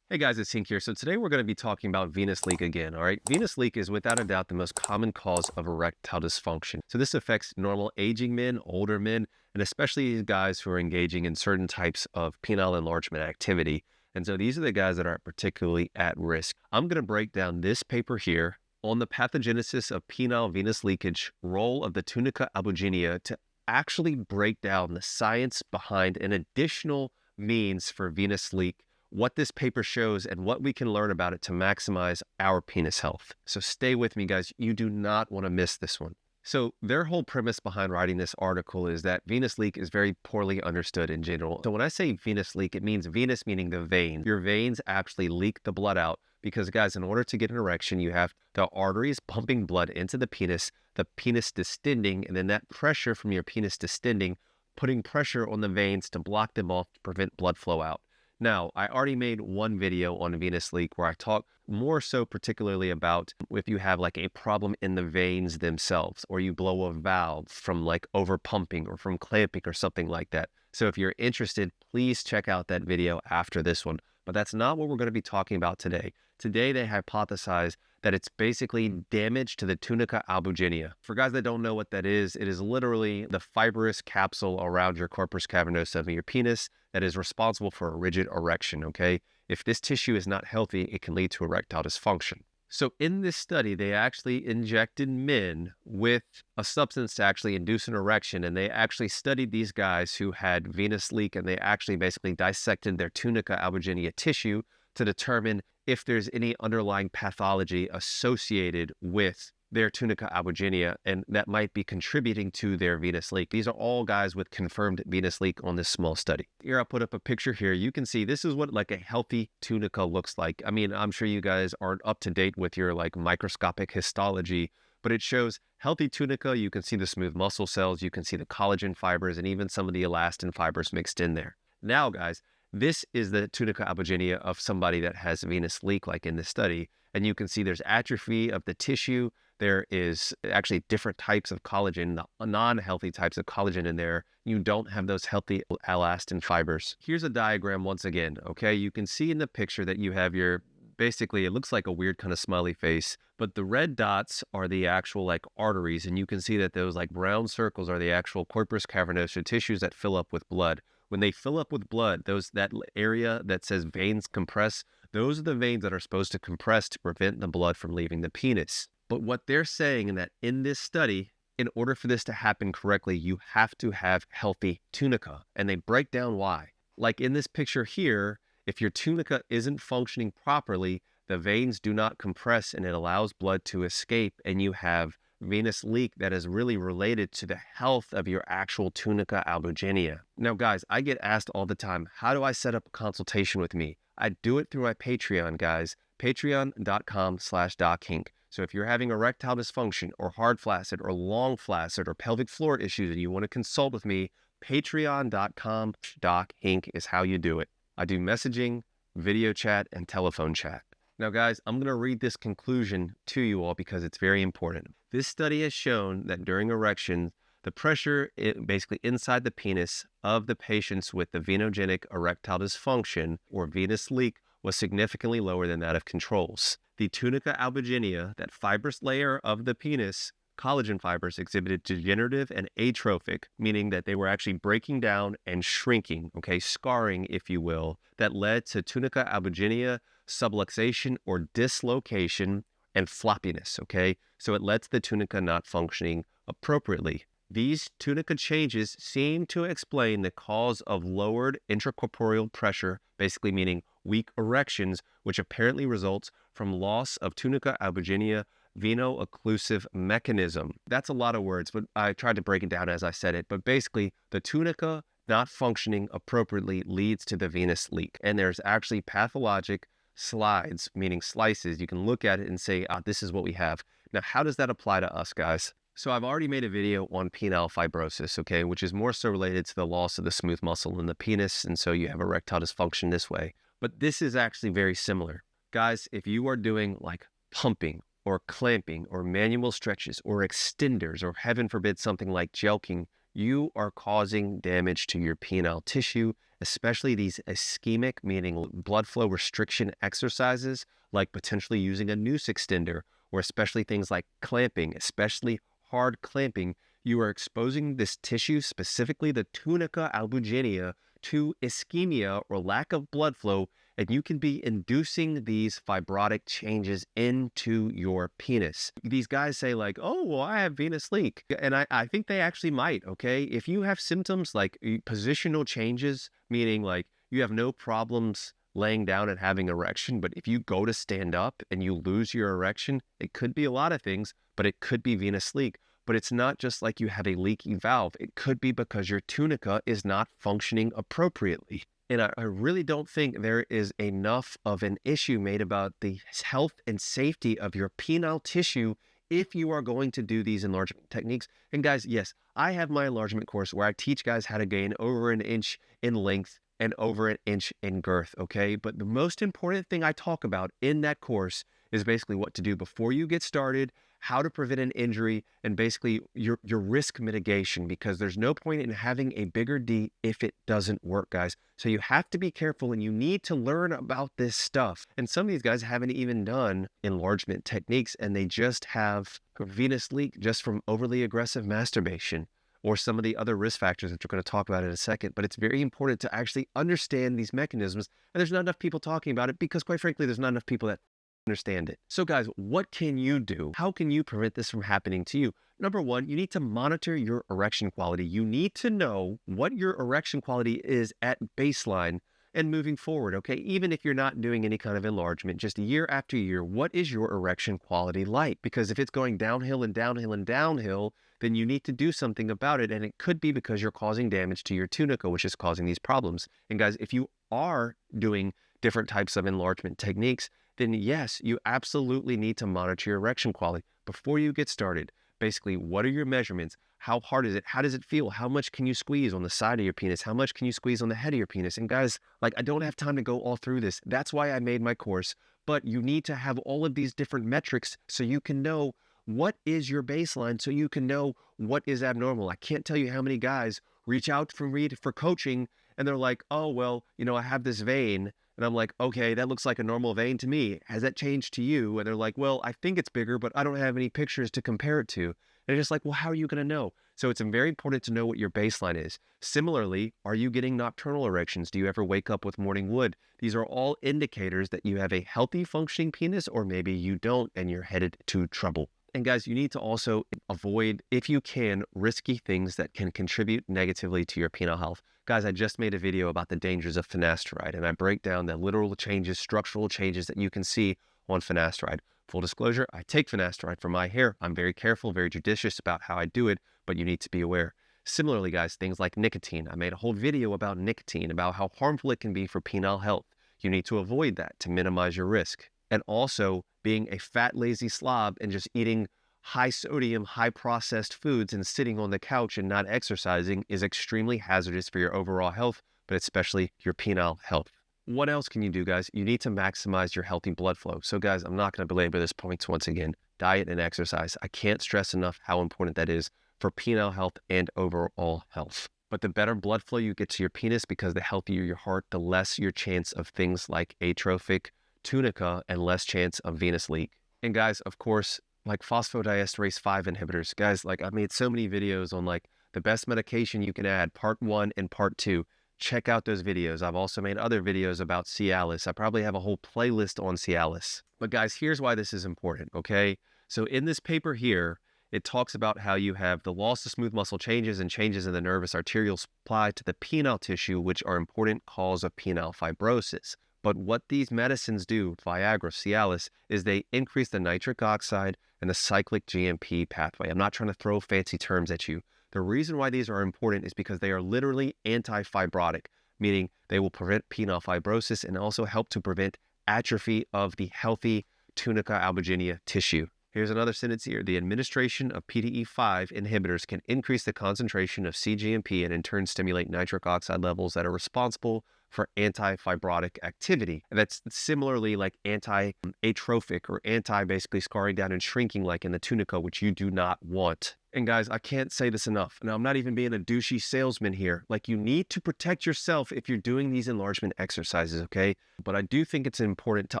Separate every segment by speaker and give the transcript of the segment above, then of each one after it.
Speaker 1: Hey guys, it's Hink here. So today we're going to be talking about venous leak again. All right. Venous leak is without a doubt the most common cause of erectile dysfunction. So this affects normal aging men, older men, and especially guys who are engaging in certain types of penile enlargement activity. And so these are the guys that are particularly at risk. I'm going to break down this paper here on the pathogenesis of penile venous leakage, role of the tunica albuginea to actually break down the science behind an additional means for venous leak, what this paper shows, and what we can learn about it to maximize our penis health. So stay with me, guys. You do not want to miss this one. So their whole premise behind writing this article is that venous leak is very poorly understood in general. So when I say venous leak, it means venous meaning the vein. Your veins actually leak the blood out because, guys, in order to get an erection, you have the arteries pumping blood into the penis distending, and then that pressure from your penis distending, putting pressure on the veins to block them off to prevent blood flow out. Now, I already made one video on venous leak where I talk more so particularly about if you have like a problem in the veins themselves, or you blow a valve from like over pumping or from clamping or something like that. So if you're interested, please check out that video after this one. But that's not what we're going to be talking about today. Today, they hypothesize that it's basically damage to the tunica albuginea. For guys that don't know what that is, it is literally the fibrous capsule around your corpus cavernosa of your penis that is responsible for a rigid erection, okay? If this tissue is not healthy, it can lead to erectile dysfunction. So in this study, they actually injected men with a substance to actually induce an erection, and they actually studied these guys who had venous leak, and they actually basically dissected their tunica albuginea tissue to determine if there's any underlying pathology associated with their tunica albuginea, and that might be contributing to their venous leak. These are all guys with confirmed venous leak on this small study. Here, I'll put up a picture here. You can see this is what like a healthy tunica looks like. I mean, I'm sure you guys aren't up to date with your like microscopic histology, but it shows healthy tunica. You can see the smooth muscle cells, you can see the collagen fibers, and even some of the elastin fibers mixed in there. Now, guys, this is the tunica albuginea of somebody that has venous leak, like in this study. And you can see there's atrophy of the tissue. There is actually different types of collagen, the non-healthy types of collagen in there. You don't have those healthy elastin fibers. Here's a diagram once again, okay? You can see in the picture that you have your, basically, it looks like a weird kind of smiley face, but the red dots are the actual like arteries. And you can see that those like brown circles are the actual corpus cavernosa tissues that fill up with blood. When they fill up with blood, that area that says veins compress, those are the veins that are supposed to compress to prevent the blood from leaving the penis. But what they're saying is that in this study, in order for this to happen correctly, you have to have healthy tunica. And they break down why. Like in this picture here, if your tunica isn't functioning properly, the veins do not compress and it allows blood to escape, and you have venous leak that is really related to the health of your actual tunica albuginea. Now, guys, I get asked all the time, how do I set up a consultation with me? I do it through my Patreon, guys, patreon.com/DocHink. So if you're having erectile dysfunction or hard flaccid or long flaccid or pelvic floor issues and you want to consult with me, patreon.com/DocHink is how you do it. I do messaging, video chat, and telephone chat. Now, guys, I'm going to read this conclusion to you all because it's very important. This study has shown that during erection, the pressure basically inside the penis of the patients with the venogenic erectile dysfunction or venous leak was significantly lower than that of controls. The tunica albuginea, that fibrous layer of the penis, collagen fibers exhibited degenerative and atrophic, meaning that they were actually breaking down and shrinking, okay, scarring, if you will, that led to tunica albuginea subluxation or dislocation and floppiness, okay? So it led to the tunica not functioning appropriately. These tunica changes seem to explain the cause of lowered intracorporeal pressure, basically meaning weak erections, which apparently results from loss of tunica albuginea veno-occlusive mechanism. That's a lot of words, but I tried to break it down as I said it. But basically, the tunica not functioning appropriately leads to the venous leak. And there's actually pathologic slides, meaning slices. You can look at it and say, this is what we have. Now, how does that apply to us, guys? So I've already made a video on penile fibrosis, okay, which is more so related to the loss of the smooth muscle in the penis. And so you have erectile dysfunction this way. But this is actually very similar. Guys, if you are doing like pumping or clamping or manual stretches or extenders, or heaven forbid, something like jelqing, you are causing damage to your penile tissue, especially these ischemic, meaning blood flow restriction exercises, like potentially using a noose extender, or especially things like clamping, especially hard clamping, you are exposing this tissue, specifically the tunica albuginea, to ischemia or lack of blood flow, and you can be inducing these fibrotic changes into your penis. These guys say like, oh, well, I have venous leak. And I think they actually might, okay? If you have symptoms like positional changes, meaning like you have no problems laying down and having erection, but if you go to stand up and you lose your erection, it could be a lot of things, but it could be venous leak. But it's not just like you have a leaky valve. It could be because your tunica is not functioning appropriately. And I really don't think there is enough of an issue made about the health and safety of your penile tissue if you are going to do these enlargement techniques. And guys, yes, I have my enlargement course where I teach guys how to gain over an inch in length and over an inch in girth, okay? But the most important thing I talk about in that course is basically what to do before you get started, how to prevent an injury, and basically your risk mitigation, because there's no point in having a bigger D if it doesn't work, guys. So you have to be careful and you need to learn about this stuff. And some of these guys haven't even done enlargement techniques and they just have venous leak just from overly aggressive masturbation or some of the other risk factors that we're going to talk about in a second. But it's very important to actually understand these mechanisms. And there's not enough people talking about it because, quite frankly, there's not enough people that understand it. So guys, what can you do? How can you prevent this from happening to you? Number one, you need to monitor your erection quality. You need to know what your erection quality is at baseline and moving forward, okay? Even if you're not doing any kind of enlargement, just year after year, what is your erection quality like? Because if it's going downhill and downhill and downhill, then you need to do something about it. And it could be because you're causing damage to your tunica, which is causing these problems. And guys, if you are doing different types of enlargement techniques, then yes, you absolutely need to monitor your erection quality before you get started. Basically, what are your measurements? How hard is it? How does it feel? How much can you squeeze on the side of your penis? How much can you squeeze on the head of your penis? And guys, like, I don't have time to go all through this. That's why I made my course. But you need to have all of these different metrics so you can know what is your baseline, so you can know what is abnormal. I can't tell you how many guys reach out for me for coaching and they're like, oh, well, I have this vein. And I'm like, okay, that looks like a normal vein to me. Has that changed to you? And they're like, well, I think it's bigger, but I don't have any pictures to compare it to. And it's just like, well, how are you going to know? So it's very important to know what your baseline is. Similarly, are you getting nocturnal erections? Do you ever wake up with morning wood? These are all indicators that you have a healthy functioning penis, or maybe you don't and you're headed to trouble. And guys, you need to also avoid, if you can, risky things that can contribute negatively to your penile health. Guys, I just made a video about the dangers of finasteride, and I break down the literal changes, structural changes that you can see on finasteride. Full disclosure, I take finasteride for my hair. I'm very careful, very judicious about how I do it, but you need to be aware. Similarly, guys, things like nicotine. I made a whole video about nicotine, about how harmful it can be for penile health. You need to avoid that to minimize your risk. And also, being a fat, lazy slob and just eating high sodium, high processed foods and sitting on the couch and not exercising is extremely hazardous for your overall health, but especially your penile health. What else can you do, guys? You need to maximize your healthy blood flow. So guys, I'm not going to belabor this point once again. Diet and exercise. I can't stress enough how important that is for penile health and overall health. But the better blood flow you get to your penis, because the healthier your heart, the less your chance of things like atrophic tunica and less chance of venous leak. And guys, of course, like phosphodiesterase 5 inhibitors. Guys, like, I've made so many videos on like the best medication you can add, part 1 and part 2. Check out those videos. I've also made other videos about Cialis. I probably have a whole playlist on Cialis. But guys, here's why this is important, okay? So in this paper here, it talks about how you have the loss of smooth muscle changes and changes in the nervous arterial supply to the penile tissue, which are important cause of penile fibrosis. But what these medicines do, Viagra, Cialis, is they increase the nitric oxide and the cyclic GMP pathway. I'm not trying to throw fancy terms at you. The reason why these are important is because they are literally anti-fibrotic, meaning they will prevent penile fibrosis and also help to prevent atrophy of the healthy tunica albuginea tissue. Here's another sentence here. The administration of PDE5 inhibitors can increase the concentration of cGMP and in turn stimulate nitric oxide levels that are responsible for anti-fibrotic activity. And that's similarly like anti-atrophic or basically scarring down and shrinking like in the tunica, which you do not want. And guys, I can't say this enough. Now, I'm not even being a douchey salesman here. Like, you need to protect yourself if you're doing these enlargement exercises, okay? But I do think it's important to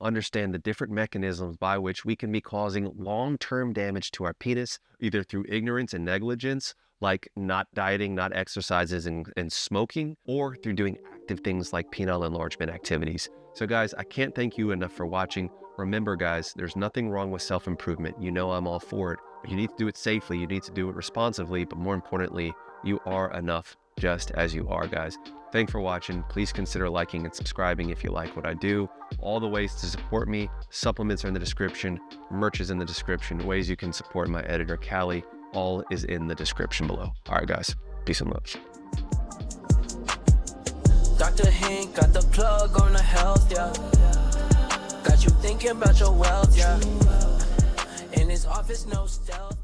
Speaker 1: understand the different mechanisms by which we can be causing long-term damage to our penis, either through ignorance and negligence, like not dieting, not exercises, and smoking, or through doing active things like penile enlargement activities. So guys, I can't thank you enough for watching. Remember guys, there's nothing wrong with self-improvement. You know I'm all for it. But you need to do it safely, you need to do it responsibly, but more importantly, you are enough just as you are, guys. Thanks for watching. Please consider liking and subscribing if you like what I do. All the ways to support me, supplements are in the description, merch is in the description, ways you can support my editor, Callie, all is in the description below. All right, guys, peace and love.
Speaker 2: Dr. Hank got the plug on the health, yeah. Got you thinking about your wealth, yeah. In his office, no stealth.